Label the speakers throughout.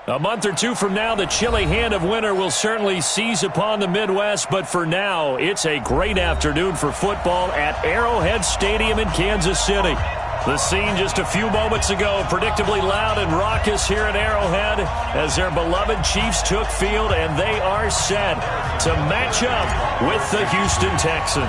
Speaker 1: A month or two from now, the chilly hand of winter will certainly seize upon the Midwest, but for now, it's a great afternoon for football at Arrowhead Stadium in Kansas City. The scene just a few moments ago, predictably loud and raucous here at Arrowhead as their beloved Chiefs took field, and they are set to match up with the Houston Texans.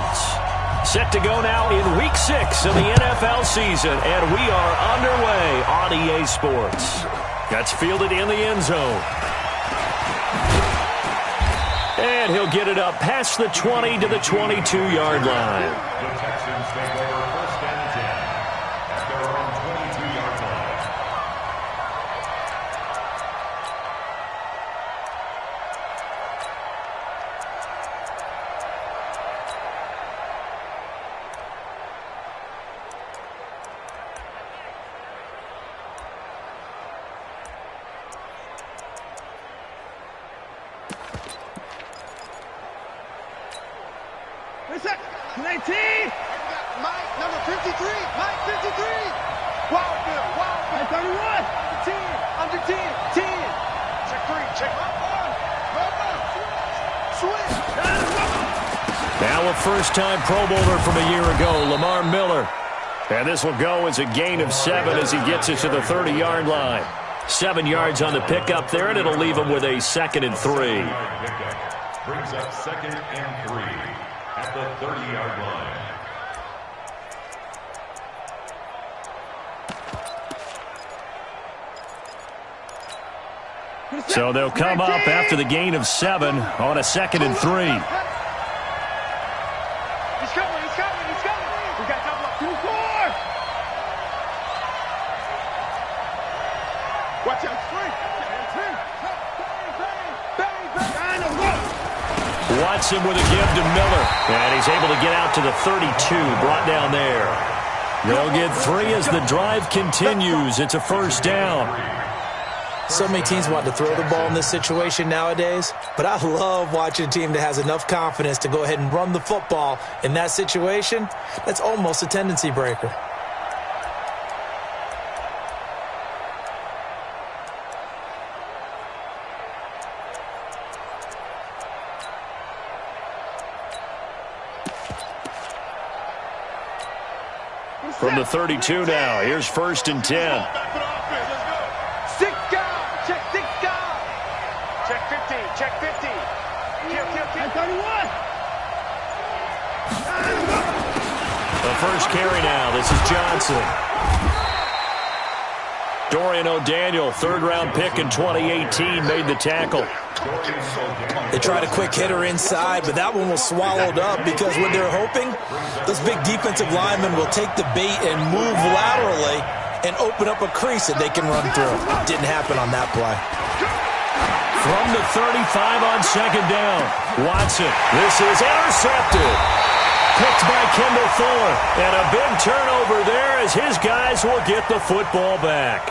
Speaker 1: Set to go now in Week 6 of the NFL season, and we are underway on EA Sports. That's fielded in the end zone. And he'll get it up past the 20 to the 22-yard line.
Speaker 2: The Texans take over first and 10 at their own 22-yard line.
Speaker 3: What's up? 19! Mike, number 53! Mike, 53! Wildfield, Wildfield! 31! Under 10! 10! Check 3, check 1! Switch!
Speaker 1: Now a first-time Pro Bowler from a year ago, Lamar Miller. And this will go as a gain of 7 as he gets it to the 30-yard line. 7 yards on the pickup there, and it'll leave him with a 2nd and 3.
Speaker 2: Brings up 2nd and 3 at the 30-yard line.
Speaker 1: So they'll come up after the gain of 7 on a 2nd and 3.
Speaker 3: He's coming, he's coming, he's coming! We got double up, 2-4! Watch out, 3!
Speaker 1: Watson with a give to Miller. And he's able to get out to the 32, brought down there. They'll get 3 as the drive continues. It's a first down.
Speaker 4: So many teams want to throw the ball in this situation nowadays, but I love watching a team that has enough confidence to go ahead and run the football in that situation. That's almost a tendency breaker.
Speaker 1: From the 32 now, here's 1st and 10.
Speaker 3: Check 50. Kill. 31.
Speaker 1: The first carry now. This is Johnson. Dorian O'Daniel, 3rd-round pick in 2018, made the tackle.
Speaker 4: They tried a quick hitter inside, but that one was swallowed up because what they're hoping, those big defensive linemen will take the bait and move laterally and open up a crease that they can run through. Didn't happen on that play.
Speaker 1: From the 35 on 2nd down, Watson. This is intercepted. Picked by Kendall Fuller. And a big turnover there as his guys will get the football back.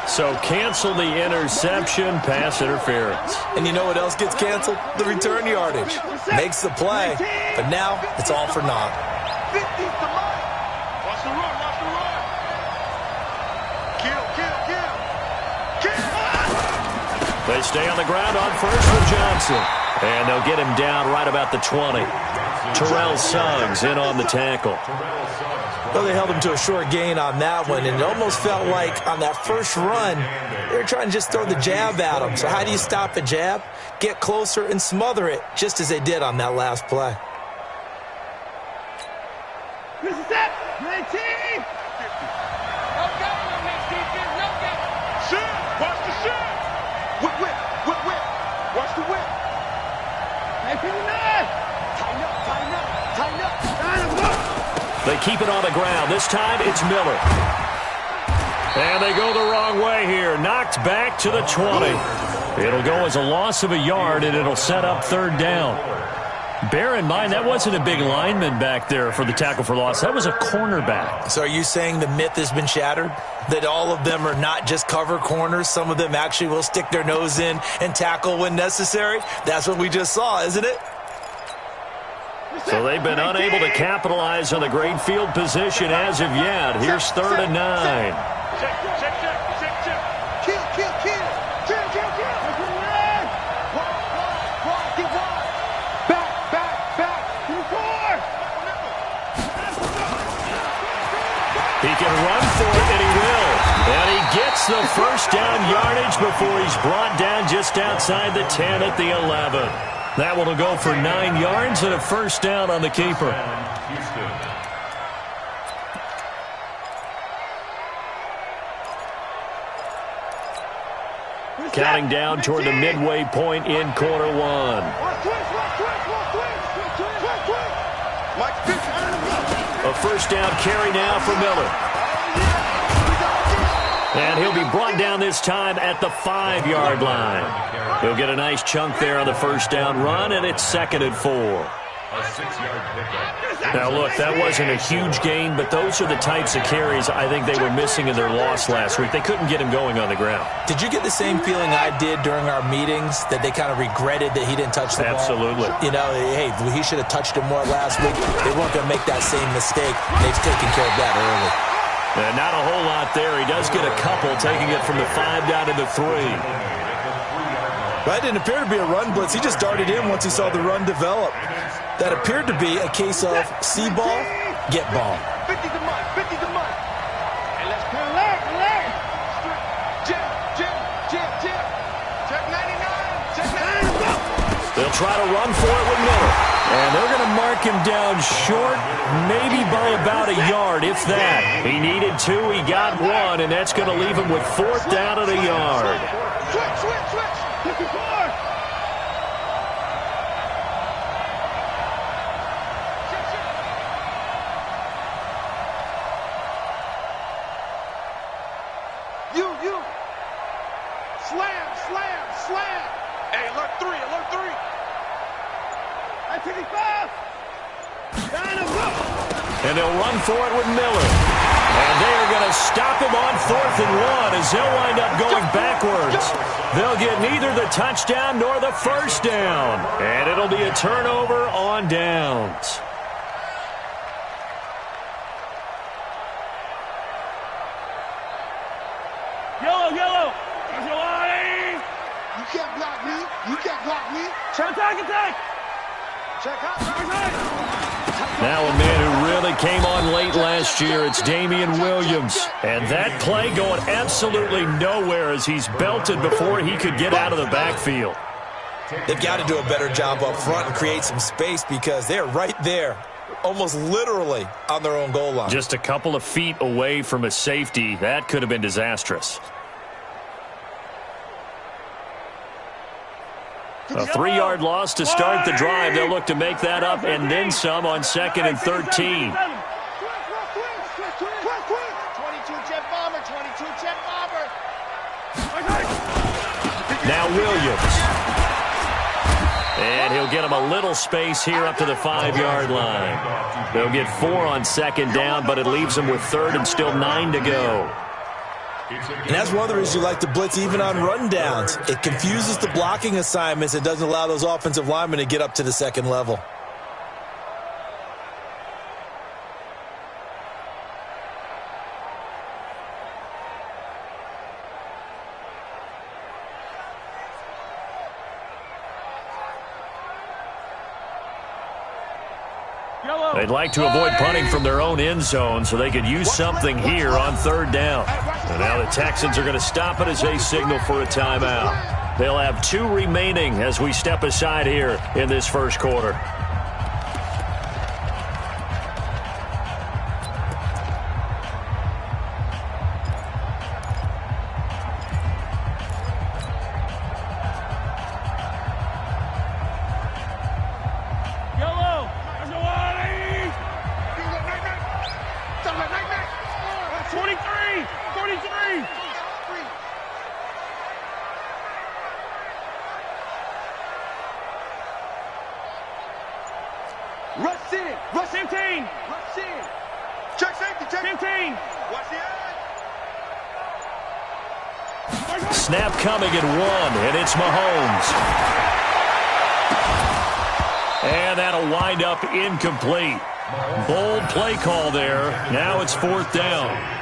Speaker 1: So cancel the interception, pass interference.
Speaker 4: And you know what else gets canceled? The return yardage. Makes the play, but now it's all for naught.
Speaker 3: 50's the line. Watch the run. Kill.
Speaker 1: They stay on the ground on first with Johnson. And they'll get him down right about the 20. Terrell Suggs in on the tackle.
Speaker 4: Well, they held him to a short gain on that one, and it almost felt like on that first run, they were trying to just throw the jab at him. So how do you stop a jab? Get closer and smother it, just as they did on that last play.
Speaker 3: This is it. 19. Watch the shot! Whip! Watch the whip! 59! Tighten up!
Speaker 1: They keep it on the ground. This time it's Miller. And they go the wrong way here. Knocked back to the 20. It'll go as a loss of a yard, and it'll set up 3rd down. Bear in mind, that wasn't a big lineman back there for the tackle for loss. That was a cornerback.
Speaker 4: So are you saying the myth has been shattered? That all of them are not just cover corners? Some of them actually will stick their nose in and tackle when necessary? That's what we just saw, isn't it?
Speaker 1: So they've been unable to capitalize on the great field position as of yet. Here's 3rd and 9.
Speaker 3: Check. Kill.
Speaker 1: can run for it, and he will. And he gets the first down yardage before he's brought down just outside the 10 at the 11. That one will go for 9 yards and a first down on the keeper. Counting down toward the midway point in quarter one. A first down carry now for Miller. And he'll be brought down this time at the 5-yard line. He'll get a nice chunk there on the first down run, and it's 2nd and 4.
Speaker 2: A 6-yard pickup.
Speaker 1: Now, look, that wasn't a huge gain, but those are the types of carries I think they were missing in their loss last week. They couldn't get him going on the ground.
Speaker 4: Did you get the same feeling I did during our meetings, that they kind of regretted that he didn't touch the ball?
Speaker 1: Absolutely.
Speaker 4: You know, hey, he should have touched him more last week. They weren't going to make that same mistake. They've taken care of that early.
Speaker 1: And not a whole lot there. He does get a couple, taking it from the 5 down to the 3.
Speaker 4: That didn't appear to be a run blitz. He just darted in once he saw the run develop. That appeared to be a case of see ball, get ball.
Speaker 3: 50 to month, 50 to month. And let's put alert. Jim. Check 99, check 99.
Speaker 1: They'll try to run for it with Miller. And they're going to mark him down short, maybe by about a yard, if that. He needed 2, he got 1, and that's going to leave him with 4th down at a yard.
Speaker 3: Switch. 54. You. Slam. Hey, alert 3. At 55.
Speaker 1: And they'll run for it with Miller. And they are going to stop him on 4th and 1 as they'll wind up going backwards. They'll get neither the touchdown nor the first down. And it'll be a turnover on downs.
Speaker 3: Yellow. You can't block me. Check attack. Check out.
Speaker 1: Now a man who really came on late last year, it's Damian Williams. And that play going absolutely nowhere as he's belted before he could get out of the backfield.
Speaker 4: They've got to do a better job up front and create some space because they're right there, almost literally on their own goal line.
Speaker 1: Just a couple of feet away from a safety. That could have been disastrous. A 3-yard loss to start the drive. They'll look to make that up and then some on 2nd and 13.
Speaker 3: 22 jet bomber.
Speaker 1: Now Williams. And he'll get him a little space here up to the 5-yard line. They'll get 4 on 2nd down, but it leaves them with 3rd and still 9 to go.
Speaker 4: And that's one of the reasons you like to blitz even on rundowns. It confuses the blocking assignments. It doesn't allow those offensive linemen to get up to the 2nd level.
Speaker 1: They'd like to avoid punting from their own end zone so they could use something here on 3rd down. And now the Texans are going to stop it as they signal for a timeout. They'll have 2 remaining as we step aside here in this first quarter.
Speaker 3: Rush 15. Check safety. Check 15. Watch the edge.
Speaker 1: Snap coming at 1, and it's Mahomes. And that'll wind up incomplete. Bold play call there. Now it's 4th down.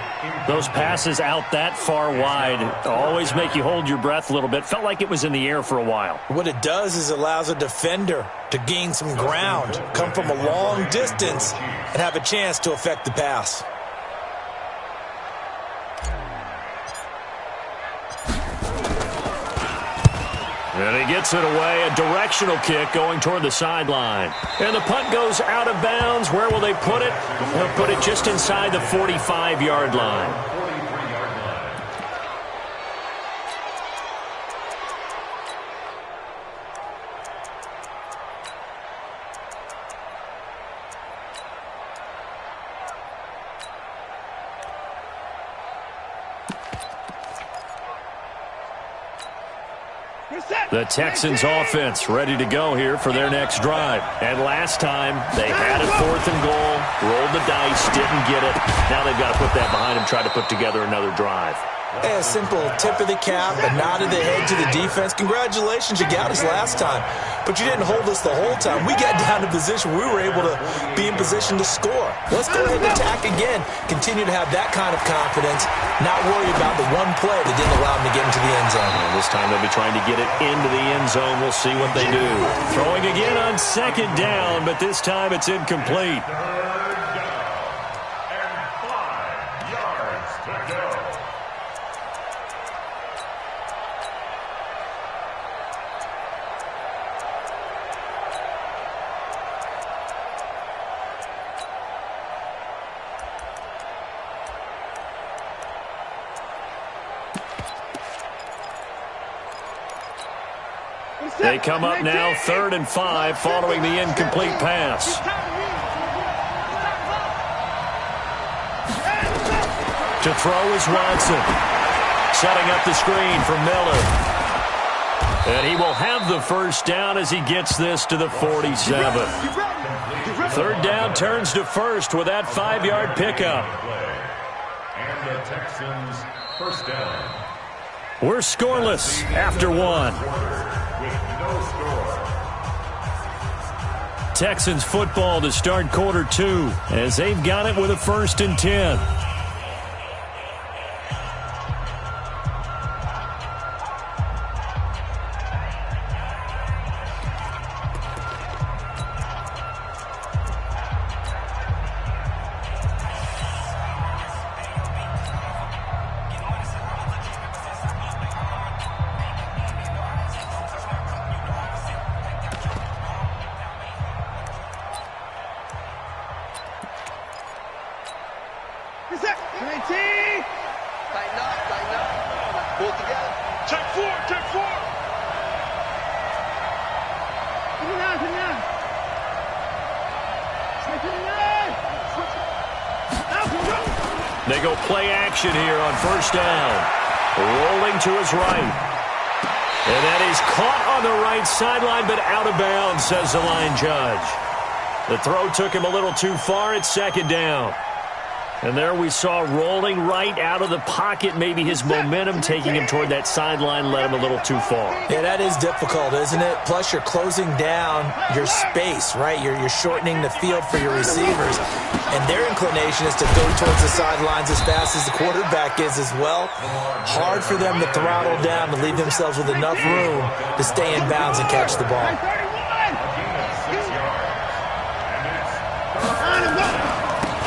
Speaker 1: Those passes out that far wide always make you hold your breath a little bit. Felt like it was in the air for a while.
Speaker 4: What it does is it allows a defender to gain some ground, come from a long distance, and have a chance to affect the pass.
Speaker 1: And he gets it away, a directional kick going toward the sideline. And the punt goes out of bounds. Where will they put it? They'll put it just inside the 45-yard line. The Texans offense ready to go here for their next drive. And last time, they had it 4th and goal, rolled the dice, didn't get it. Now they've got to put that behind them, try to put together another drive.
Speaker 4: A simple tip of the cap, a nod of the head to the defense. Congratulations, you got us last time, but you didn't hold us the whole time. We got down to position we were able to be in position to score. Let's go ahead and attack again. Continue to have that kind of confidence, not worry about the one play that didn't allow them to get into the end zone.
Speaker 1: And this time they'll be trying to get it into the end zone. We'll see what they do. Throwing again on 2nd down, but this time it's incomplete.
Speaker 2: 3rd down and 5 yards to go.
Speaker 1: They come up now 3rd and 5 following the incomplete pass. To throw is Watson. Setting up the screen for Miller. And he will have the first down as he gets this to the 47. 3rd down turns to 1st with that 5-yard pickup.
Speaker 2: And the Texans first down.
Speaker 1: We're scoreless after 1.
Speaker 2: With no score.
Speaker 1: Texans football to start quarter 2 as they've got it with a 1st and 10. They go play action here on 1st down. Rolling to his right. And that is caught on the right sideline, but out of bounds, says the line judge. The throw took him a little too far. It's 2nd down. And there we saw rolling right out of the pocket. Maybe his momentum taking him toward that sideline led him a little too far.
Speaker 4: Yeah, that is difficult, isn't it? Plus, you're closing down your space, right? You're shortening the field for your receivers. And their inclination is to go towards the sidelines as fast as the quarterback is as well. Hard for them to throttle down to leave themselves with enough room to stay in bounds and catch the ball.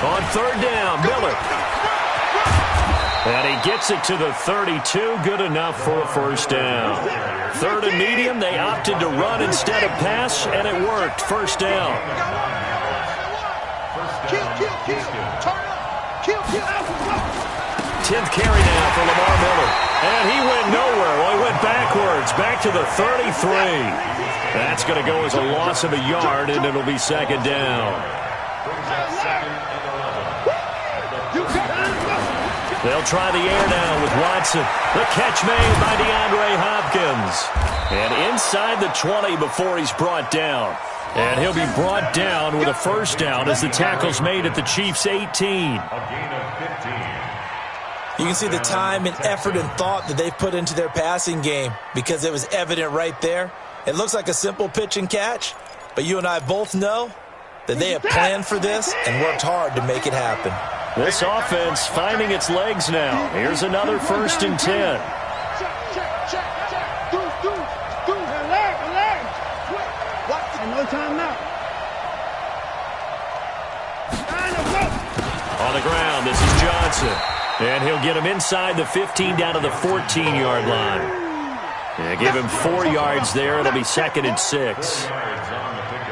Speaker 1: On 3rd down, Miller. And he gets it to the 32. Good enough for a 1st down. 3rd and medium, they opted to run instead of pass, and it worked. 1st down. 10th carry now for Lamar Miller. And he went nowhere. Well, he went backwards, back to the 33. That's going to go as a loss of a yard, and it'll be 2nd down. They'll try the air now with Watson. The catch made by DeAndre Hopkins. And inside the 20 before he's brought down. And he'll be brought down with a 1st down as the tackle's made at the Chiefs' 18.
Speaker 2: A gain of 15.
Speaker 4: You can see the time and effort and thought that they've put into their passing game because it was evident right there. It looks like a simple pitch and catch, but you and I both know that they have planned for this and worked hard to make it happen.
Speaker 1: This offense finding its legs now. Here's another 1st and 10.
Speaker 3: No time now.
Speaker 1: On the ground, this is Johnson. And he'll get him inside the 15 down to the 14-yard line. Yeah, give him 4 yards there. It'll be 2nd and 6.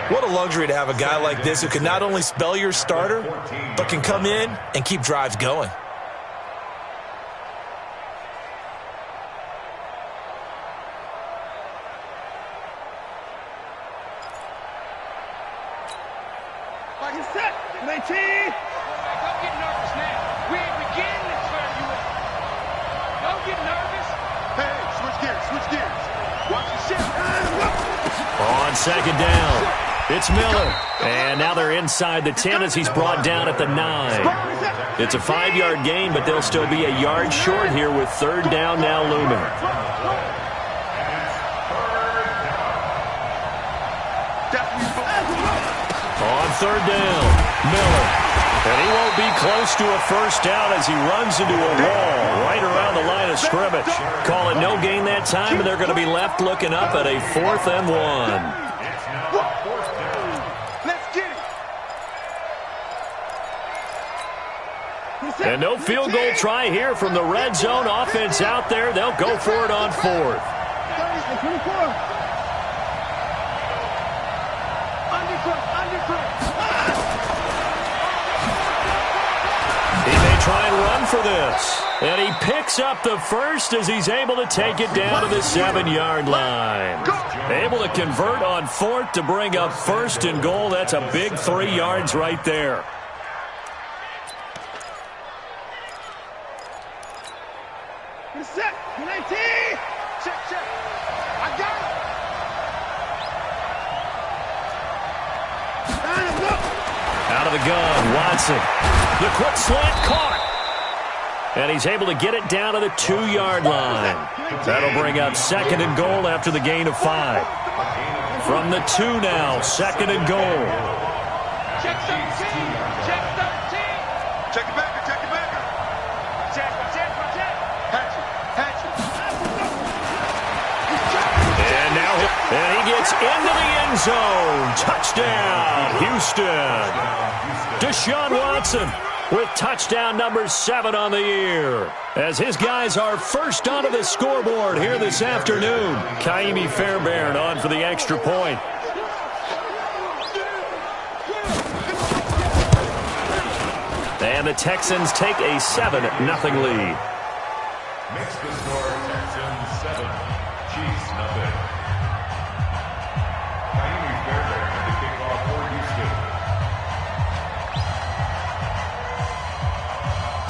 Speaker 4: What a luxury to have a guy like this who can not only spell your starter, but can come in and keep drives going.
Speaker 3: Set. 19. Don't get nervous now. We ain't beginning to turn you up. Don't get nervous. Hey, switch gears. Watch your shit.
Speaker 1: On 2nd down, it's Miller. And now they're inside the 10 as he's brought down at the 9. It's a 5-yard gain, but they'll still be a yard short here with 3rd down now looming. On 3rd down, Miller. And he won't be close to a first down as he runs into a wall right around the line of scrimmage. Call it no gain that time, and they're going to be left looking up at a 4th and 1.
Speaker 3: Let's get it.
Speaker 1: And no field goal try here from the red zone offense out there. They'll go for it on 4th. He may try and run for this. And he picks up the first as he's able to take it down to the 7-yard line. Able to convert on 4th to bring up 1st and goal. That's a big 3 yards right there.
Speaker 3: Set. 19. Check. I got it.
Speaker 1: Out of the gun, Watson. The quick slant caught. And he's able to get it down to the 2-yard line. That'll bring up 2nd and goal after the gain of 5. From the 2 now, 2nd and goal.
Speaker 3: Check 13. Check 13. Check it back. Check. Hatchet.
Speaker 1: And he gets into the end zone. Touchdown, Houston. Deshaun Watson with touchdown number 7 on the year. As his guys are first onto the scoreboard here this afternoon. Kaimi Fairbairn on for the extra point. And the Texans take a 7-0 lead.
Speaker 2: Makes the score Texans 7, Chiefs 0. Kaimi Fairbairn at the kickoff for Houston.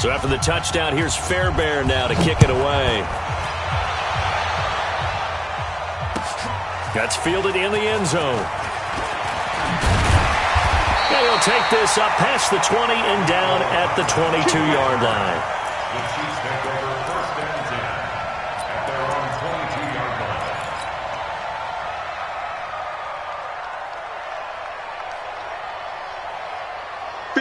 Speaker 1: So after the touchdown, here's Fairbairn now to kick it away. That's fielded in the end zone. And he'll take this up past the 20 and down at the 22-yard line.
Speaker 2: The Chiefs take over 1st and 10 at their own 22-yard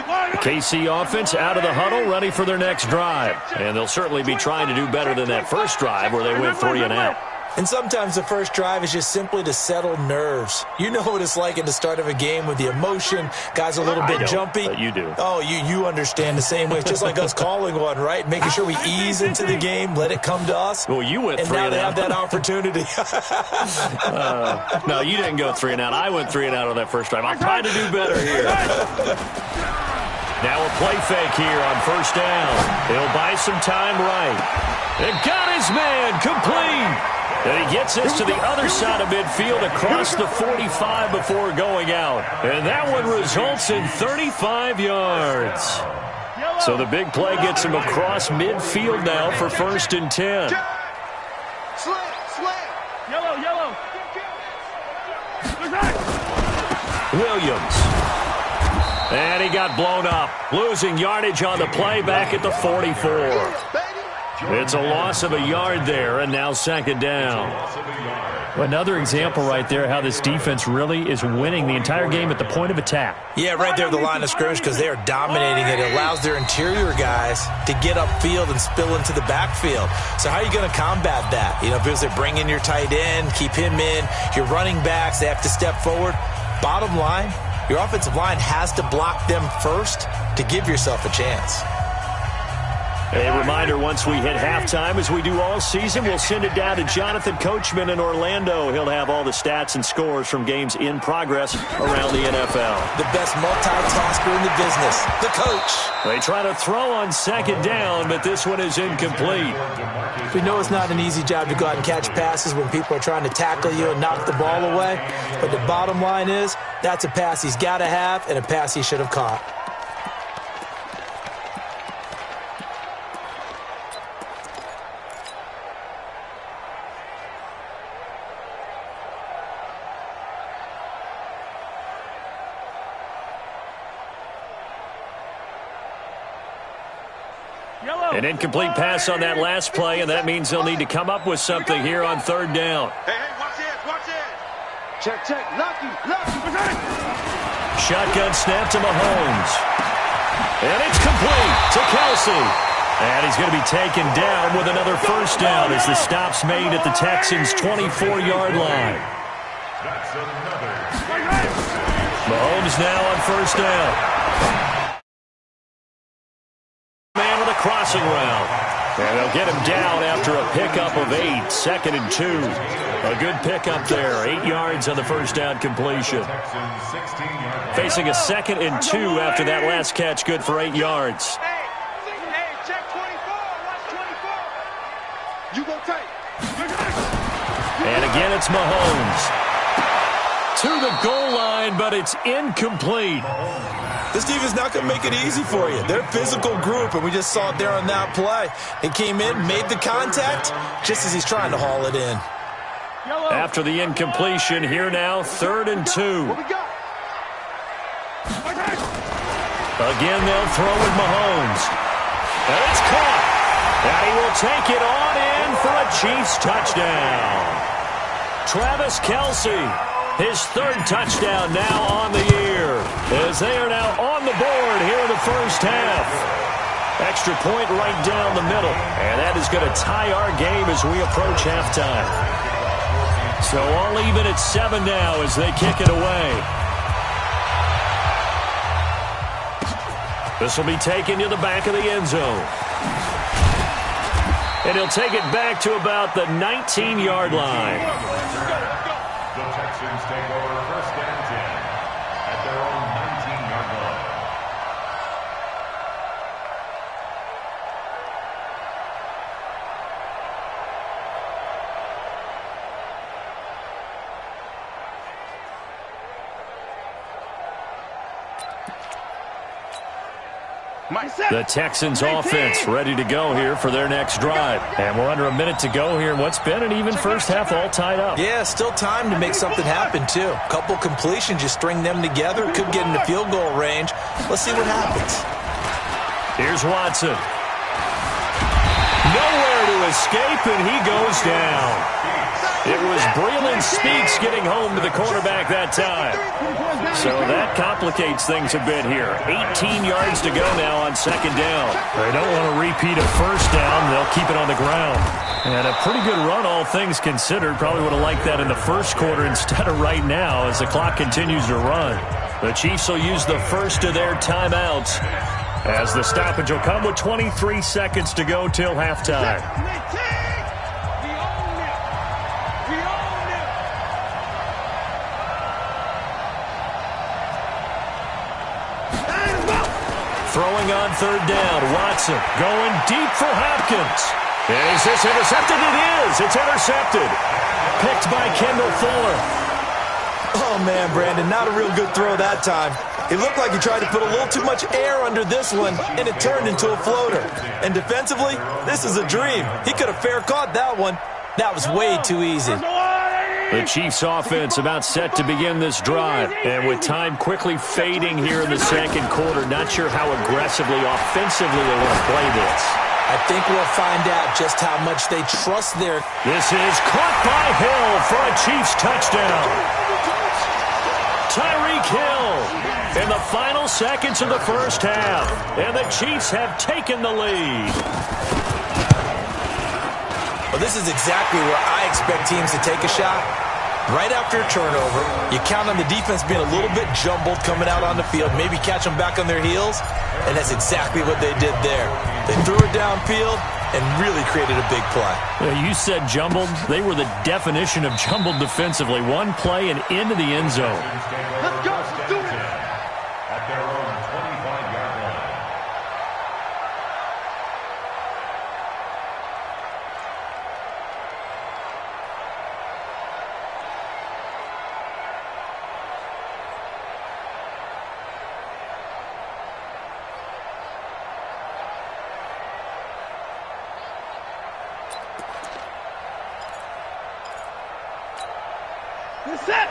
Speaker 2: line.
Speaker 1: The KC offense out of the huddle, ready for their next drive. And they'll certainly be trying to do better than that first drive where they went 3 and out.
Speaker 4: And sometimes the first drive is just simply to settle nerves. You know what it's like at the start of a game with the emotion. Guys are a little bit jumpy.
Speaker 1: But you do.
Speaker 4: Oh, you understand the same way. It's just like us calling one, right? Making sure we ease into the game, let it come to us.
Speaker 1: Well, you went 3 and out.
Speaker 4: And now they have that opportunity.
Speaker 1: No, you didn't go 3 and out. I went 3 and out on that first drive. I'm trying to do better here. Now a play fake here on 1st down. He'll buy some time right. And got his man complete. And he gets this to the other side of midfield across the 45 before going out. And that one results in 35 yards. So the big play gets him across midfield now for 1st and 10.
Speaker 3: Slant. Yellow.
Speaker 1: Williams. And he got blown up. Losing yardage on the play back at the 44. It's a loss of a yard there, and now 2nd down.
Speaker 5: Another example right there how this defense really is winning the entire game at the point of attack.
Speaker 4: Yeah, right there at the line of scrimmage because they are dominating it. It allows their interior guys to get upfield and spill into the backfield. So how are you going to combat that? You know, because they bring in your tight end, keep him in, your running backs, they have to step forward. Bottom line, your offensive line has to block them first to give yourself a chance.
Speaker 1: A reminder, once we hit halftime, as we do all season, we'll send it down to Jonathan Coachman in Orlando. He'll have all the stats and scores from games in progress around the NFL.
Speaker 4: The best multitasker in the business, the coach.
Speaker 1: They try to throw on second down, but this one is incomplete.
Speaker 4: We know it's not an easy job to go out and catch passes when people are trying to tackle you and knock the ball away. But the bottom line is, that's a pass he's got to have and a pass he should have caught.
Speaker 1: An incomplete pass on that last play, and that means they'll need to come up with something here on third down.
Speaker 3: Hey, watch it. Check. Lucky.
Speaker 1: Shotgun snap to Mahomes. And it's complete to Kelsey. And he's going to be taken down with another first down as the stop's made at the Texans' 24-yard line. Mahomes now on first down. Man with a crossing route. And they'll get him down after a pickup of 8, 2nd and 2. A good pickup there, 8 yards on the first down completion. Facing a 2nd and 2 after that last catch, good for 8 yards.
Speaker 3: Hey, check 24. Watch 24. You go tight.
Speaker 1: And again, it's Mahomes. To the goal line, but it's incomplete.
Speaker 4: This defense is not going to make it easy for you. They're a physical group, and we just saw it there on that play. He came in, made the contact, just as he's trying to haul it in.
Speaker 1: After the incompletion, here now, 3rd and 2. Again, they'll throw with Mahomes. And it's caught. And he will take it on in for a Chiefs touchdown. Travis Kelce, his 3rd touchdown now on the year, as they are now on the board here in the first half. Extra point right down the middle, and that is going to tie our game as we approach halftime. So all even at 7 now as they kick it away. This will be taken to the back of the end zone. And he'll take it back to about the 19-yard line.
Speaker 2: The Texans take over 1st and 10 at their own 19-yard line.
Speaker 1: The Texans offense ready to go here for their next drive. And we're under a minute to go here. What's been an even first half all tied up.
Speaker 4: Yeah, still time to make something happen, too. Couple completions, you string them together, could get into field goal range. Let's see what happens.
Speaker 1: Here's Watson. Nowhere to escape, and he goes down. It was Breeland Speaks getting home to the quarterback that time. So that complicates things a bit here. 18 yards to go now on 2nd down. They don't want to repeat a first down. They'll keep it on the ground. And a pretty good run, all things considered. Probably would have liked that in the first quarter instead of right now as the clock continues to run. The Chiefs will use the first of their timeouts as the stoppage will come with 23 seconds to go till halftime. Throwing on 3rd down, Watson going deep for Hopkins. And is this intercepted? It is. It's intercepted. Picked by Kendall Fuller.
Speaker 4: Oh, man, Brandon, not a real good throw that time. It looked like he tried to put a little too much air under this one, and it turned into a floater. And defensively, this is a dream. He could have fair caught that one. That was way too easy.
Speaker 1: The Chiefs offense about set to begin this drive. And with time quickly fading here in the 2nd quarter, not sure how aggressively, offensively they want to play this.
Speaker 4: I think we'll find out just how much they trust their...
Speaker 1: This is caught by Hill for a Chiefs touchdown. Tyreek Hill in the final seconds of the first half. And the Chiefs have taken the lead.
Speaker 4: Well, this is exactly where I expect teams to take a shot. Right after a turnover, you count on the defense being a little bit jumbled coming out on the field, maybe catch them back on their heels, and that's exactly what they did there. They threw it downfield and really created a big play.
Speaker 5: Well, you said jumbled. They were the definition of jumbled defensively. One play and into the end zone.
Speaker 3: Let's go. Let's do it.
Speaker 2: At their own 25-yard line.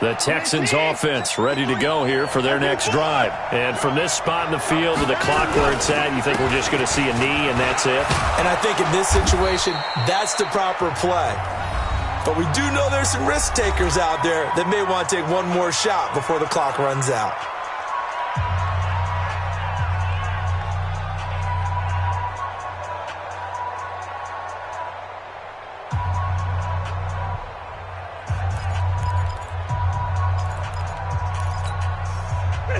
Speaker 1: The Texans offense ready to go here for their next drive. And from this spot in the field with the clock where it's at, you think we're just going to see a knee and that's it?
Speaker 4: And I think in this situation, that's the proper play. But we do know there's some risk takers out there that may want to take one more shot before the clock runs out.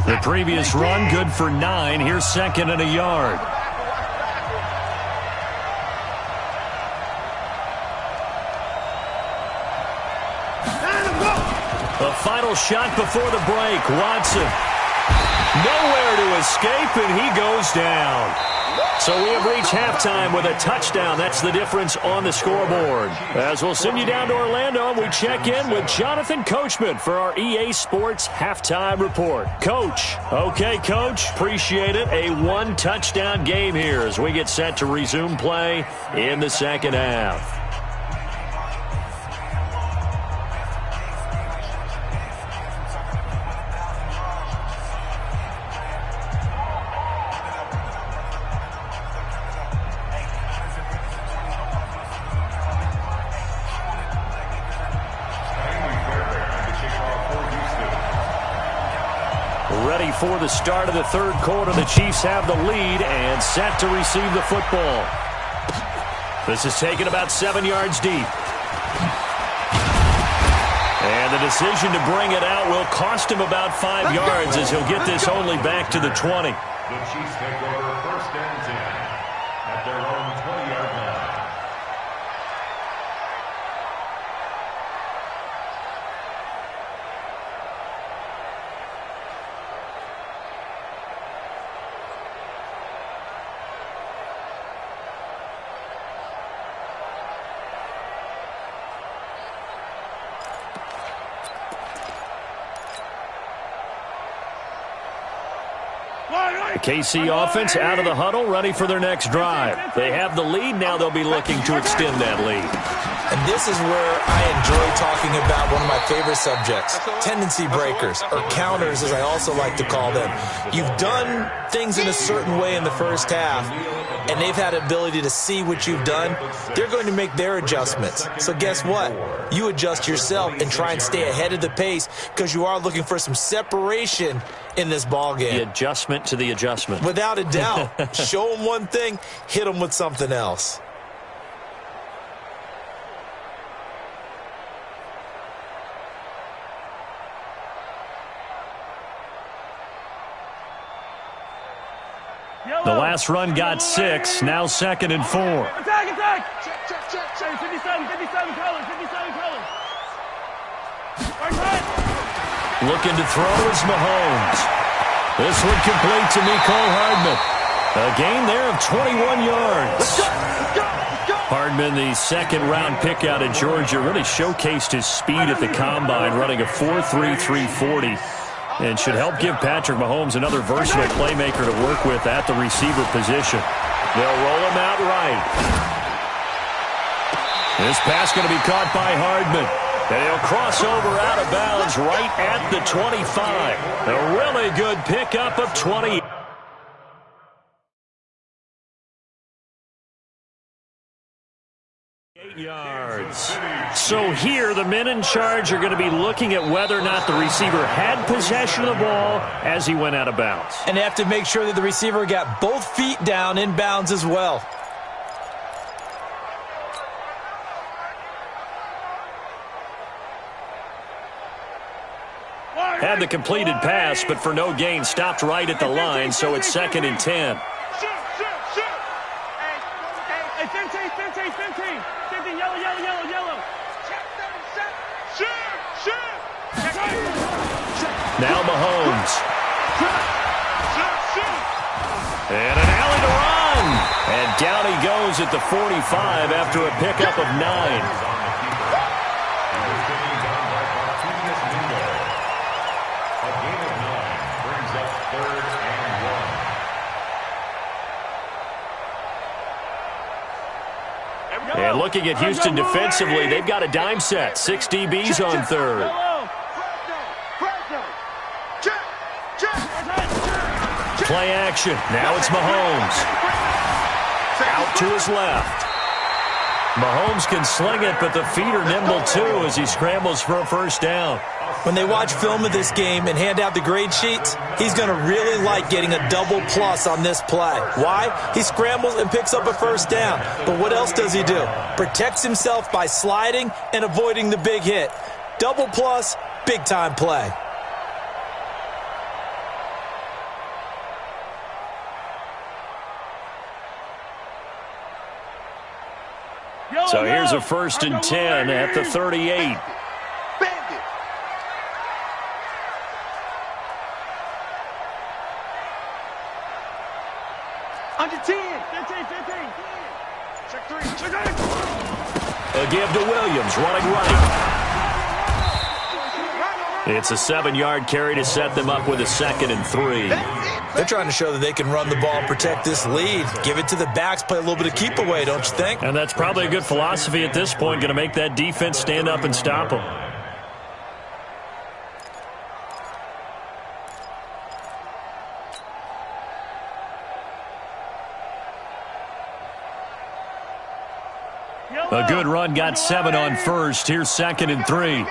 Speaker 1: The previous run, good for 9. Here's second and a yard. The final shot before the break. Watson. Nowhere to escape, and he goes down. So we have reached halftime with a touchdown. That's the difference on the scoreboard. As we'll send you down to Orlando, we check in with Jonathan Coachman for our EA Sports Halftime Report. Coach. Okay, Coach. Appreciate it. A one-touchdown game here as we get set to resume play in the second half. Ready for the start of the third quarter. The Chiefs have the lead and set to receive the football. This is taken about 7 yards deep. And the decision to bring it out will cost him about 5 yards as he'll get this only back to the 20.
Speaker 2: The Chiefs take over first and 10 at their own 20-yard line.
Speaker 1: The KC offense out of the huddle, ready for their next drive. They have the lead. Now they'll be looking to extend that lead.
Speaker 4: And this is where I enjoy talking about one of my favorite subjects, tendency breakers, or counters as I also like to call them. You've done things in a certain way in the first half, and they've had the ability to see what you've done. They're going to make their adjustments. So guess what? You adjust yourself and try and stay ahead of the pace because you are looking for some separation in this ball game.
Speaker 1: The adjustment to the adjustment.
Speaker 4: Without a doubt. Show them one thing, hit them with something else.
Speaker 1: The last run got 6. Now second and 4.
Speaker 3: Attack, attack! Check. 57 colors, 57 colors.
Speaker 1: Looking to throw is Mahomes. This one complete to Mecole Hardman. A gain there of 21 yards. Hardman, the second-round pick out of Georgia, really showcased his speed at the combine, running a 4.33 340. And should help give Patrick Mahomes another versatile playmaker to work with at the receiver position. They'll roll him out right. This pass going to be caught by Hardman. And he'll cross over out of bounds right at the 25. A really good pickup of 20. Yards. So here the men in charge are going to be looking at whether or not the receiver had possession of the ball as he went out of bounds.
Speaker 4: And they have to make sure that the receiver got both feet down in bounds as well.
Speaker 1: Had the completed pass, but for no gain, stopped right at the line, so it's 2nd and 10.
Speaker 3: Hey, 15, yellow.
Speaker 1: Now Mahomes. And an alley to run. And down he goes at the 45 after a pickup of 9. And looking at Houston defensively, they've got a dime set. 6 DBs on third. Play action. Now it's Mahomes. Out to his left. Mahomes can sling it, but the feet are nimble too as he scrambles for a first down.
Speaker 4: When they watch film of this game and hand out the grade sheets, he's going to really like getting a double plus on this play. Why? He scrambles and picks up a first down. But what else does he do? Protects himself by sliding and avoiding the big hit. Double plus, big-time play.
Speaker 1: So here's a 1st and 10 at the 38.
Speaker 3: Under 10. 15. Check 3.
Speaker 1: A give to Williams, running right. It's a 7-yard carry to set them up with a 2nd and 3.
Speaker 4: They're trying to show that they can run the ball, protect this lead. Give it to the backs, play a little bit of keep away, don't you think?
Speaker 1: And that's probably a good philosophy at this point, going to make that defense stand up and stop them. A good run got 7 on first. Here's 2nd and 3.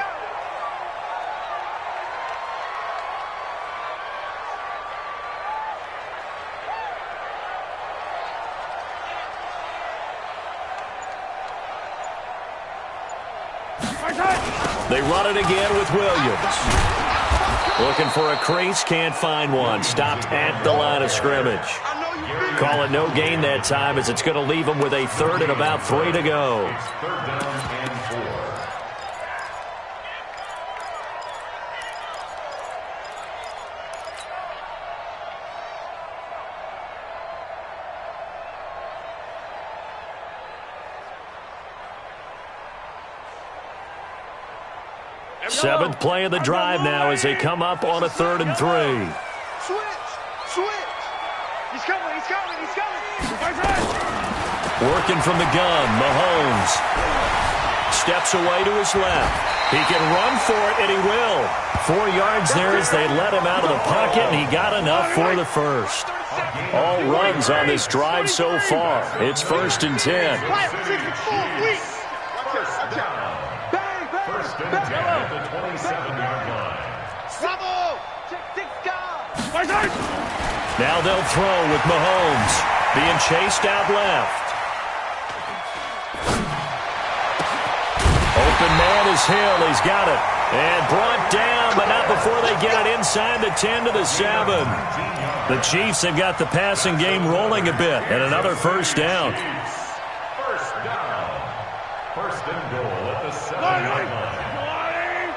Speaker 1: They run it again with Williams. Looking for a crease, can't find one. Stopped at the line of scrimmage. Call it no gain that time as it's going to leave them with a 3rd and about 3 to go.
Speaker 2: 3rd down and 4.
Speaker 1: Seventh play of the drive now as they come up on a 3rd and 3.
Speaker 3: Switch. He's coming.
Speaker 1: Working from the gun, Mahomes. Steps away to his left. He can run for it, and he will. 4 yards there as they let him out of the pocket, and he got enough for the first. All runs on this drive so far. It's 1st and 10.
Speaker 2: First and 10 at the 27-yard line.
Speaker 1: Now they'll throw with Mahomes being chased out left. Open man is Hill. He's got it. And brought down, but not before they get it inside the 10 to the 7. The Chiefs have got the passing game rolling a bit, and another first down.
Speaker 2: First down. 1st and goal at the 7-yard line.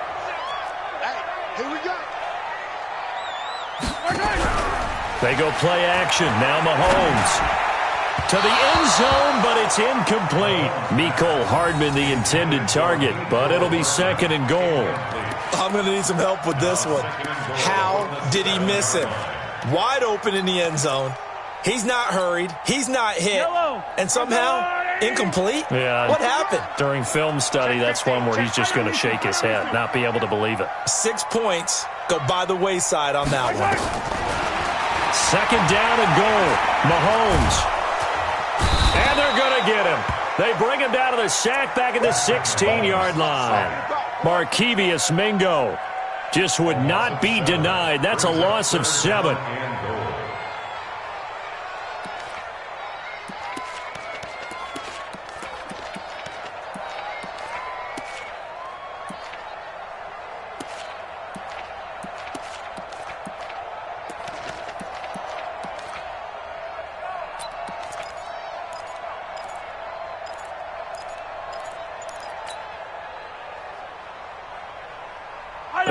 Speaker 3: Here we go.
Speaker 1: They go play action. Now Mahomes. To the end zone, but it's incomplete. Mecole Hardman, the intended target, but it'll be 2nd and goal.
Speaker 4: I'm going to need some help with this one. How did he miss it? Wide open in the end zone. He's not hurried. He's not hit. And somehow, incomplete?
Speaker 1: Yeah.
Speaker 4: What happened?
Speaker 1: During film study, that's one where he's just going to shake his head, not be able to believe it.
Speaker 4: 6 points go by the wayside on that one.
Speaker 1: 2nd down and goal. Mahomes. And they're going to get him. They bring him down to the sack back at the 16-yard line. Markevious Mingo just would not be denied. That's a loss of 7.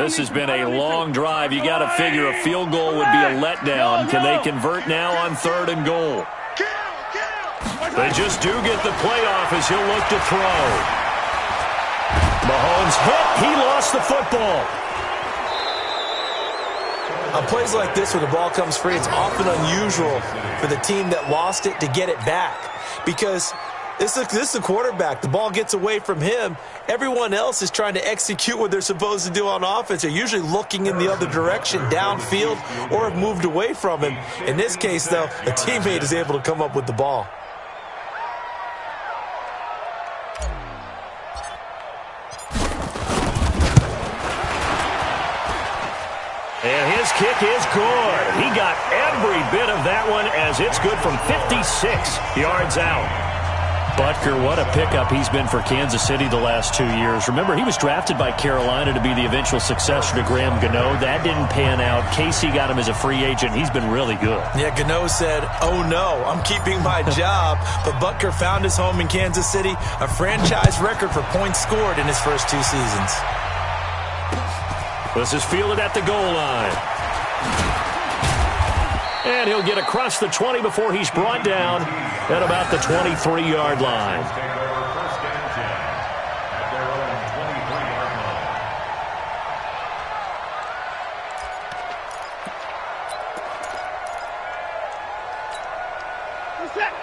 Speaker 1: This has been a long drive. You got to figure a field goal would be a letdown. Can they convert now on 3rd and goal? They just do get the playoff as he'll look to throw. Mahomes hit. He lost the football.
Speaker 4: On plays like this where the ball comes free, it's often unusual for the team that lost it to get it back. Because this is the quarterback. The ball gets away from him. Everyone else is trying to execute what they're supposed to do on offense. They're usually looking in the other direction, downfield, or have moved away from him. In this case, though, a teammate is able to come up with the ball.
Speaker 1: And his kick is good. He got every bit of that one as it's good from 56 yards out.
Speaker 5: Butker, what a pickup he's been for Kansas City the last 2 years. Remember, he was drafted by Carolina to be the eventual successor to Graham Gano. That didn't pan out. Casey got him as a free agent. He's been really good.
Speaker 4: Yeah, Gano said, "Oh no, I'm keeping my job." But Butker found his home in Kansas City, a franchise record for points scored in his first 2 seasons.
Speaker 1: This is fielded at the goal line. And he'll get across the 20 before he's brought down at about the 23-yard line.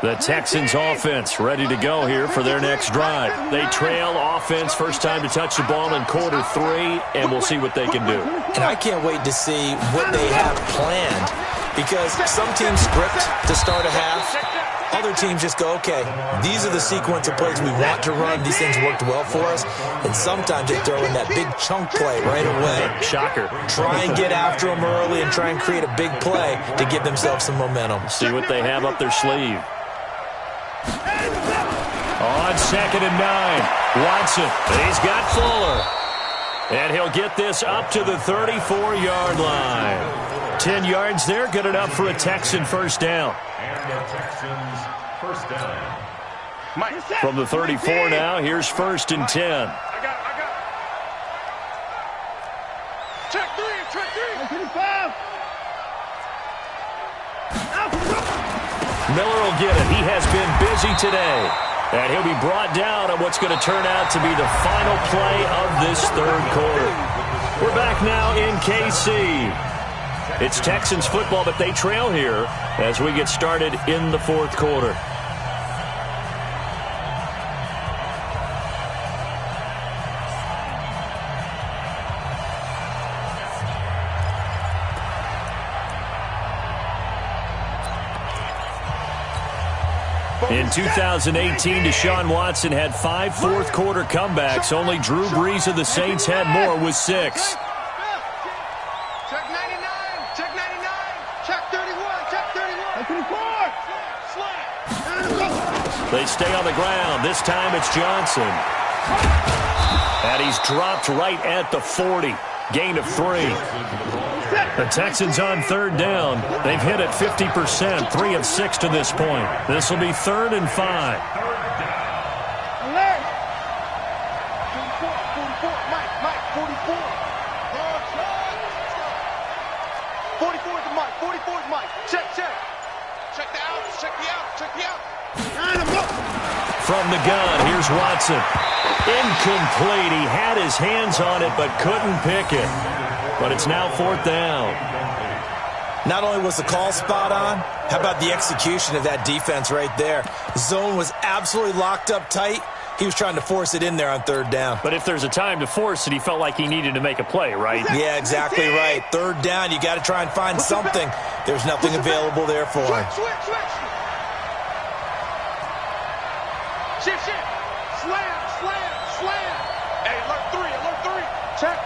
Speaker 1: The Texans offense ready to go here for their next drive. They trail offense, first time to touch the ball in quarter 3, and we'll see what they can do.
Speaker 4: And I can't wait to see what they have planned, because some teams script to start a half. Other teams just go, okay, these are the sequence of plays we want to run. These things worked well for us. And sometimes they throw in that big chunk play right away.
Speaker 1: Shocker.
Speaker 4: Try and get after them early and try and create a big play to give themselves some momentum.
Speaker 1: See what they have up their sleeve. On 2nd and 9, Watson. He's got Fuller. And he'll get this up to the 34-yard line. 10 yards there, good enough for a Texan first down.
Speaker 2: And the Texans first down.
Speaker 1: From the 34 now, here's 1st and 10.
Speaker 3: I got. Check 3.
Speaker 1: Miller will get it. He has been busy today. And he'll be brought down on what's going to turn out to be the final play of this 3rd quarter. We're back now in KC. It's Texans football, but they trail here as we get started in the 4th quarter. In 2018, Deshaun Watson had 5 fourth-quarter comebacks. Only Drew Brees of the Saints had more with 6.
Speaker 3: Check 99. Check 99. Check 31. Check 31. Slant.
Speaker 1: They stay on the ground. This time it's Johnson. And he's dropped right at the 40. Gain of 3. The Texans on 3rd down. They've hit it 50%, 3 of 6 to this point. This will be 3rd and 5.
Speaker 3: Alert. 44. Mike. 44. 44 is the Mike. 44 is Mike. Check. Check the outs. Check the out.
Speaker 1: From the gun, here's Watson. Incomplete. He had his hands on it but couldn't pick it. But it's now 4th down.
Speaker 4: Not only was the call spot on, how about the execution of that defense right there? The zone was absolutely locked up tight. He was trying to force it in there on 3rd down.
Speaker 5: But if there's a time to force it, he felt like he needed to make a play, right?
Speaker 4: Yeah, exactly right. 3rd down, you got to try and find something. There's nothing available there for him.
Speaker 3: Switch. Shift. Slam. Hey, alert 3. Check.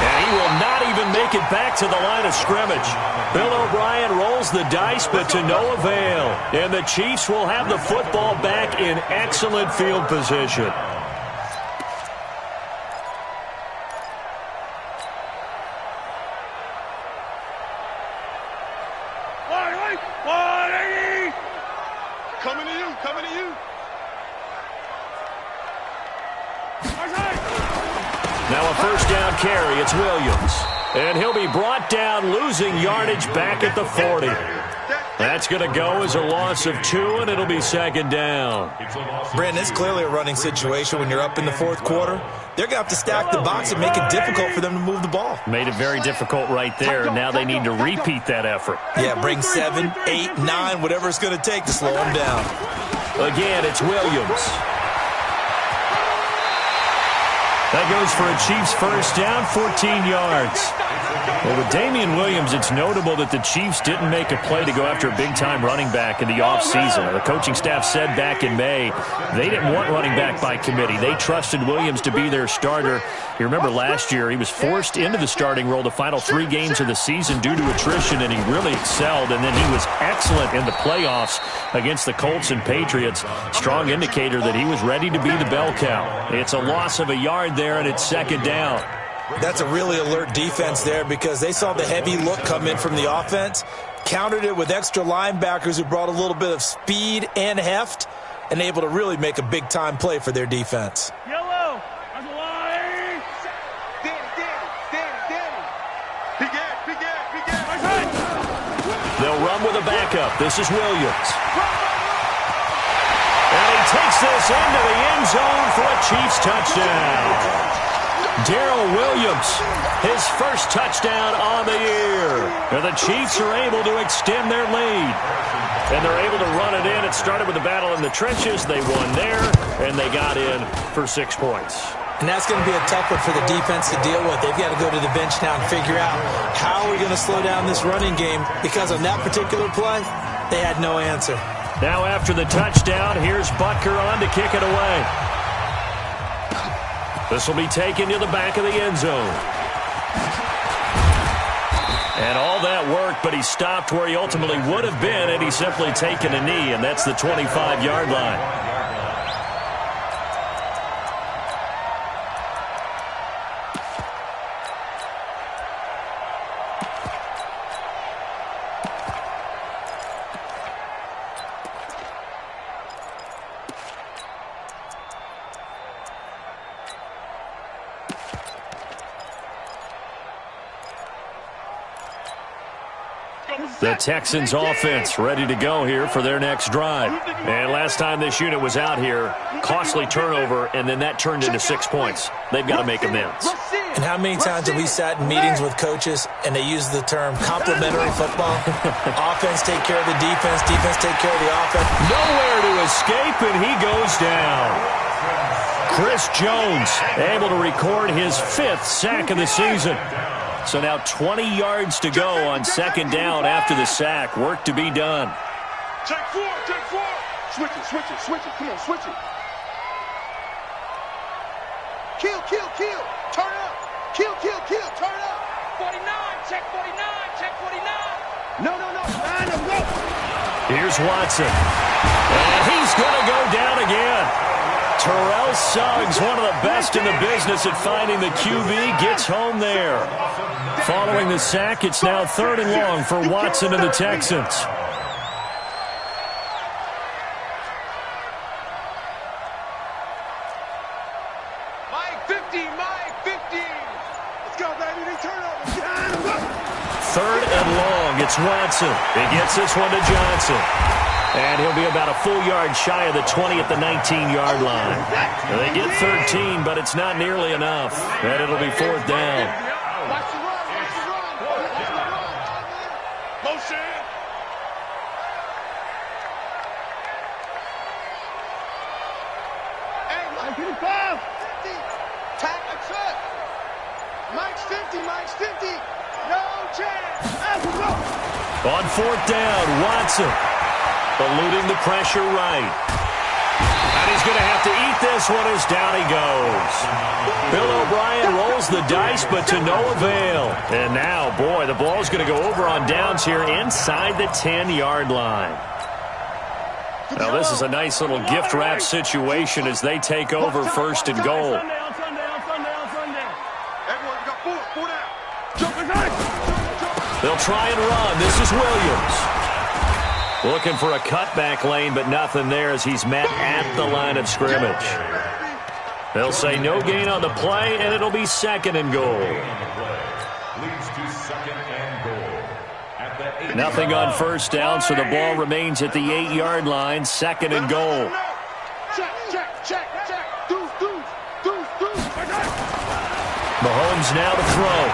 Speaker 1: And he will not even make it back to the line of scrimmage. Bill O'Brien rolls the dice, but to no avail. And the Chiefs will have the football back in excellent field position.
Speaker 3: Coming to you.
Speaker 1: Now a first down carry. It's Williams. And he'll be brought down, losing yardage back at the 40. That's going to go as a loss of 2, and it'll be second down.
Speaker 4: Brandon, it's clearly a running situation when you're up in the fourth quarter. They're going to have to stack the box and make it difficult for them to move the ball.
Speaker 1: Made it very difficult right there. Now they need to repeat that effort.
Speaker 4: Yeah, bring 7, 8, 9, whatever it's going to take to slow them down.
Speaker 1: Again, it's Williams. That goes for a Chiefs first down, 14 yards. Well, with Damian Williams, it's notable that the Chiefs didn't make a play to go after a big-time running back in the offseason. The coaching staff said back in May they didn't want running back by committee. They trusted Williams to be their starter. You remember last year he was forced into the starting role the final 3 games of the season due to attrition, and he really excelled. And then he was excellent in the playoffs against the Colts and Patriots. Strong indicator that he was ready to be the bell cow. It's a loss of a yard there, and it's second down.
Speaker 4: That's a really alert defense there because they saw the heavy look come in from the offense, countered it with extra linebackers who brought a little bit of speed and heft, and able to really make a big-time play for their defense.
Speaker 3: Yellow. That's a line. Danny.
Speaker 1: They'll run with a backup. This is Williams. And he takes this into the end zone for a Chiefs touchdown. Darrell Williams, his first touchdown on the year. And the Chiefs are able to extend their lead. And they're able to run it in. It started with a battle in the trenches. They won there, and they got in for 6 points.
Speaker 4: And that's going to be a tough one for the defense to deal with. They've got to go to the bench now and figure out how are we going to slow down this running game, because on that particular play, they had no answer.
Speaker 1: Now after the touchdown, here's Butker on to kick it away. This will be taken to the back of the end zone. And all that work, but he stopped where he ultimately would have been had he simply taken a knee, and that's the 25-yard line. The Texans offense ready to go here for their next drive. And last time this unit was out here, costly turnover, and then that turned into 6 points. They've got to make amends.
Speaker 4: And how many times have we sat in meetings with coaches and they use the term complementary football? Offense take care of the defense, defense take care of the offense.
Speaker 1: Nowhere to escape, and he goes down. Chris Jones able to record his 5th sack of the season. So now 20 yards to go on second down after the sack. Work to be done.
Speaker 3: Check 4. Switch it. Come on, switch it. Kill. Turn up. Kill. Turn up. 49. Check 49. No. Line up, go.
Speaker 1: Here's Watson. And he's going to go down again. Terrell Suggs, one of the best in the business at finding the QB, gets home there. Following the sack, it's now 3rd and long for Watson and the Texans.
Speaker 3: Mike 50. Let's go, baby. They turn over.
Speaker 1: 3rd and long, it's Watson. He gets this one to Johnson. And he'll be about a full yard shy of the 20 at the 19-yard line. They get 13, but it's not nearly enough. And it'll be 4th down.
Speaker 3: Watch the run. Motion. Hey, Mike 55. 50. Tack a cut. Mike's 50. No chance.
Speaker 1: On 4th down, Watson. Eluding the pressure right. And he's going to have to eat this one as down he goes. Bill O'Brien rolls the dice, but to no avail. And now, boy, the ball's going to go over on downs here inside the 10-yard line. Now, this is a nice little gift wrap situation as they take over 1st and goal. They'll try and run. This is Williams. Looking for a cutback lane, but nothing there as he's met at the line of scrimmage. They'll say no gain on the play, and it'll be second and goal.
Speaker 2: Leads to second and goal. At the 8
Speaker 1: Nothing on first down, so the ball remains at the 8-yard line, second and goal.
Speaker 3: Check. Deuce.
Speaker 1: Mahomes now to throw.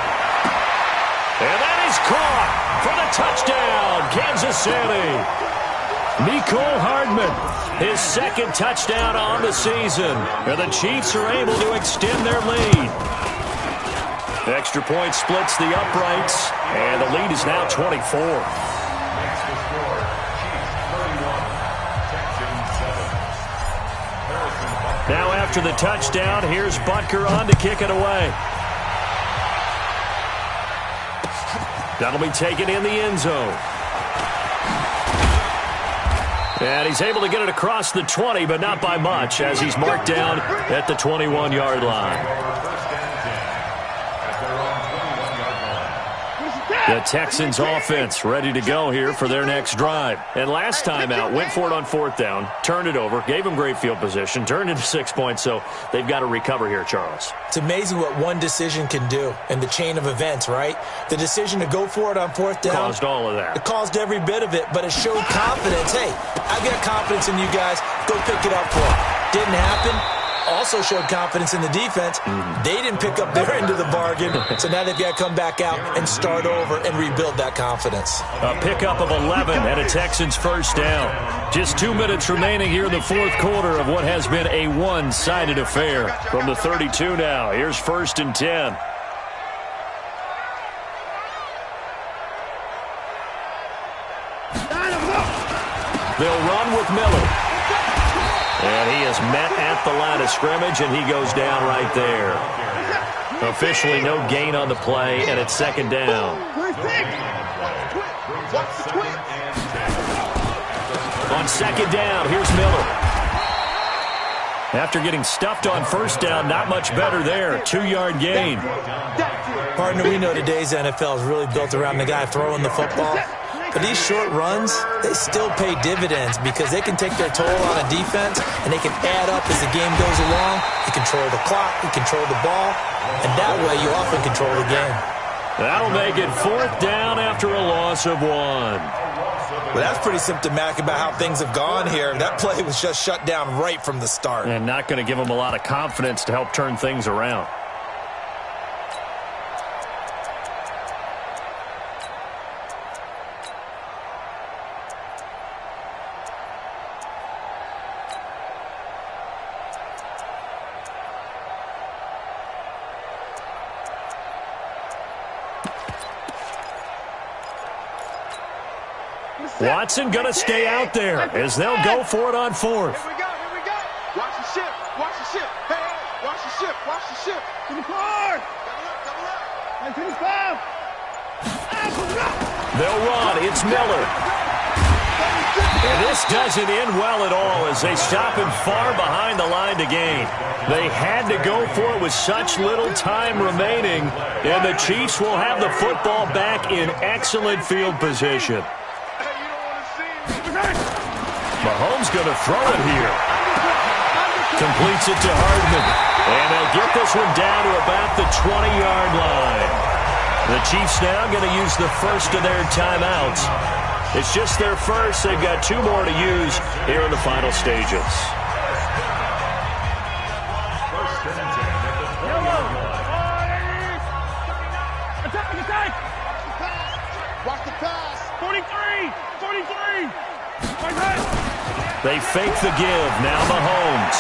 Speaker 1: And that is caught for the touchdown, Kansas City. Mecole Hardman, his second touchdown on the season. And the Chiefs are able to extend their lead. Extra point splits the uprights, and the lead is now 24.
Speaker 2: Makes the score. Chiefs 31, Texans 7.
Speaker 1: Now after the touchdown, here's Butker on to kick it away. That'll be taken in the end zone. And he's able to get it across the 20, but not by much, as he's marked down at the 21-yard line. The Texans offense ready to go here for their next drive. And last time out, went for it on fourth down, turned it over, gave them great field position, turned into 6 points, so they've got to recover here, Charles.
Speaker 4: It's amazing what one decision can do in the chain of events, right? The decision to go for it on fourth down
Speaker 1: caused all of that.
Speaker 4: It caused every bit of it, but it showed confidence. Hey, I've got confidence in you guys. Go pick it up for it. Didn't happen. Also showed confidence in the defense. They didn't pick up their end of the bargain, so now they've got to come back out and start over and rebuild that confidence.
Speaker 1: A pickup of 11 and a Texans first down. Just 2 minutes remaining here in the fourth quarter of what has been a one-sided affair. From the 32 now, here's first and 10. They'll run with Miller. And he is met at the line of scrimmage, and he goes down right there. Officially no gain on the play, and it's second down. On second down, here's Miller. After getting stuffed on first down, not much better there. 2-yard gain.
Speaker 4: Partner, we know today's NFL is really built around the guy throwing the football. But these short runs, they still pay dividends because they can take their toll on a defense and they can add up as the game goes along. You control the clock, you control the ball, and that way you often control the game.
Speaker 1: That'll make it fourth down after a loss of 1.
Speaker 4: Well, that's pretty symptomatic about how things have gone here. That play was just shut down right from the start.
Speaker 1: And not going to give them a lot of confidence to help turn things around. Watson going to stay out there as they'll go for it on fourth.
Speaker 3: Here we go. Watch the ship. Hey, watch the ship. To the car. Double up. 25.
Speaker 1: They'll run. It's Miller. And this doesn't end well at all as they stop him far behind the line to gain. They had to go for it with such little time remaining, and the Chiefs will have the football back in excellent field position. Mahomes going to throw it here. Completes it to Hardman. And they'll get this one down to about the 20-yard line. The Chiefs now going to use the first of their timeouts. It's just their first. They've got 2 more to use here in the final stages.
Speaker 3: Watch the pass. 43.
Speaker 1: They fake the give. Now Mahomes.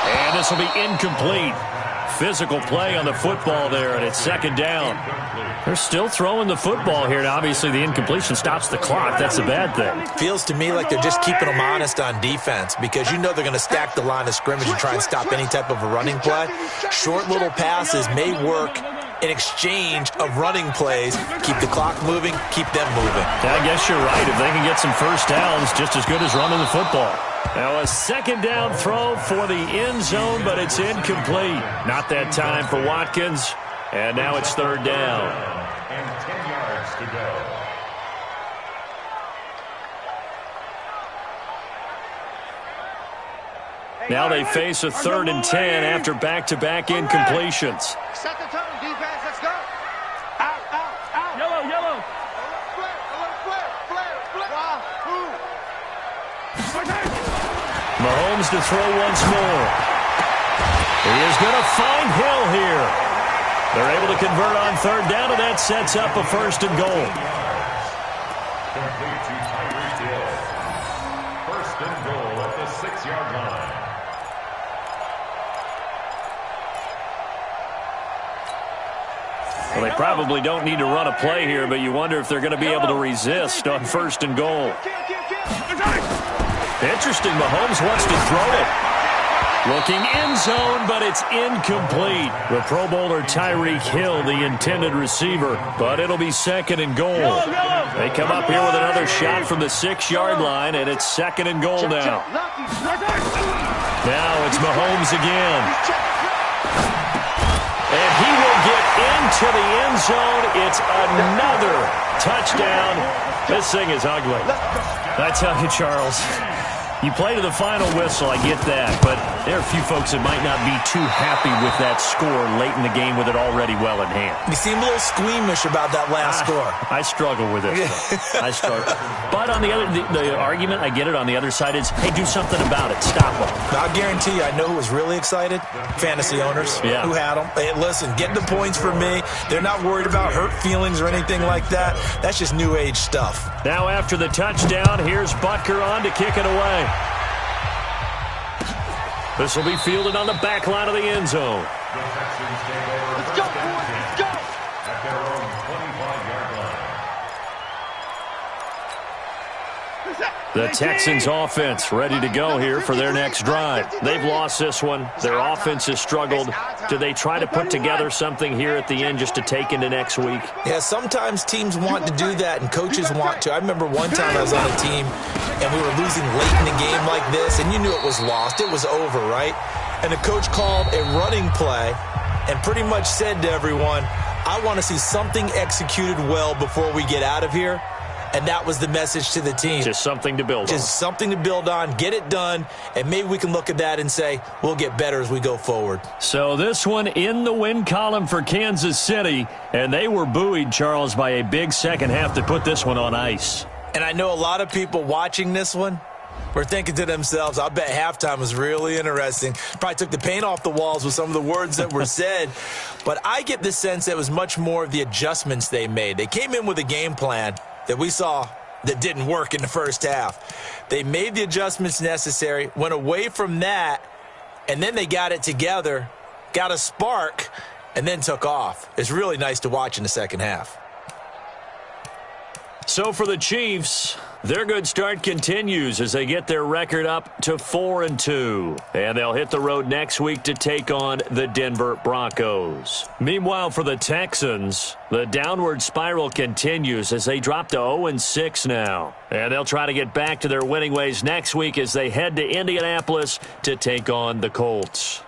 Speaker 1: And this will be incomplete. Physical play on the football there, and it's second down. They're still throwing the football here, and obviously the incompletion stops the clock. That's a bad thing.
Speaker 4: Feels to me like they're just keeping them honest on defense because you know they're going to stack the line of scrimmage and try and stop any type of a running play. Short little passes may work in exchange of running plays. Keep the clock moving, keep them moving.
Speaker 1: I guess you're right. If they can get some first downs, just as good as running the football. Now a second down throw for the end zone, but it's incomplete. Not that time for Watkins. And now it's third down.
Speaker 2: And 10 yards to go.
Speaker 3: Hey,
Speaker 1: Now they face a 3rd and 10 after back-to-back incompletions.
Speaker 3: Set the tone, defense. Let's go. Out, out, out. Yellow, yellow.
Speaker 1: Mahomes to throw once more. He is going to find Hill here. They're able to convert on 3rd down, and that sets up a 1st and goal.
Speaker 2: Complete to Tyreek Hill. 1st and goal at the 6-yard line.
Speaker 1: Well, they probably don't need to run a play here, but you wonder if they're going to be able to resist on 1st and goal. Interesting, Mahomes wants to throw it. Looking end zone, but it's incomplete. The Pro Bowler Tyreek Hill, the intended receiver, but it'll be 2nd and goal. They come up here with another shot from the 6-yard line, and it's 2nd and goal now. Now it's Mahomes again. And he will get into the end zone. It's another touchdown. This thing is ugly. I tell you, Charles, you play to the final whistle, I get that, but there are a few folks that might not be too happy with that score late in the game with it already well in hand.
Speaker 4: You seem a little squeamish about that last score.
Speaker 1: I struggle with it. I struggle. But on the other, the argument, I get it, on the other side is, hey, do something about it. Stop them.
Speaker 4: I'll guarantee you, I know who was really excited. Fantasy owners who had them. Hey, listen, get the points for me. They're not worried about hurt feelings or anything like that. That's just new age stuff.
Speaker 1: Now after the touchdown, here's Butker on to kick it away. This will be fielded on the back line of the end zone.
Speaker 2: The Texans take over.
Speaker 3: Let's go, boys. Let's go.
Speaker 2: At their own 25-yard line.
Speaker 1: The Texans offense ready to go here for their next drive. They've lost this one. Their offense has struggled. Do they try to put together something here at the end just to take into next week?
Speaker 4: Yeah, sometimes teams want to do that and coaches want to. I remember one time I was on a team and we were losing late in the game like this, and you knew it was lost. It was over, right? And the coach called a running play and pretty much said to everyone, I want to see something executed well before we get out of here. And that was the message to the team.
Speaker 1: Just something to build on.
Speaker 4: Just something to build on, get it done, and maybe we can look at that and say, we'll get better as we go forward.
Speaker 1: So this one in the win column for Kansas City, and they were buoyed, Charles, by a big second half to put this one on ice.
Speaker 4: And I know a lot of people watching this one were thinking to themselves, I bet halftime was really interesting. Probably took the paint off the walls with some of the words that were said. But I get the sense that it was much more of the adjustments they made. They came in with a game plan that we saw that didn't work in the first half. They made the adjustments necessary, went away from that, and then they got it together, got a spark, and then took off. It's really nice to watch in the second half.
Speaker 1: So for the Chiefs, their good start continues as they get their record up to 4-2. And they'll hit the road next week to take on the Denver Broncos. Meanwhile, for the Texans, the downward spiral continues as they drop to 0-6 now. And they'll try to get back to their winning ways next week as they head to Indianapolis to take on the Colts.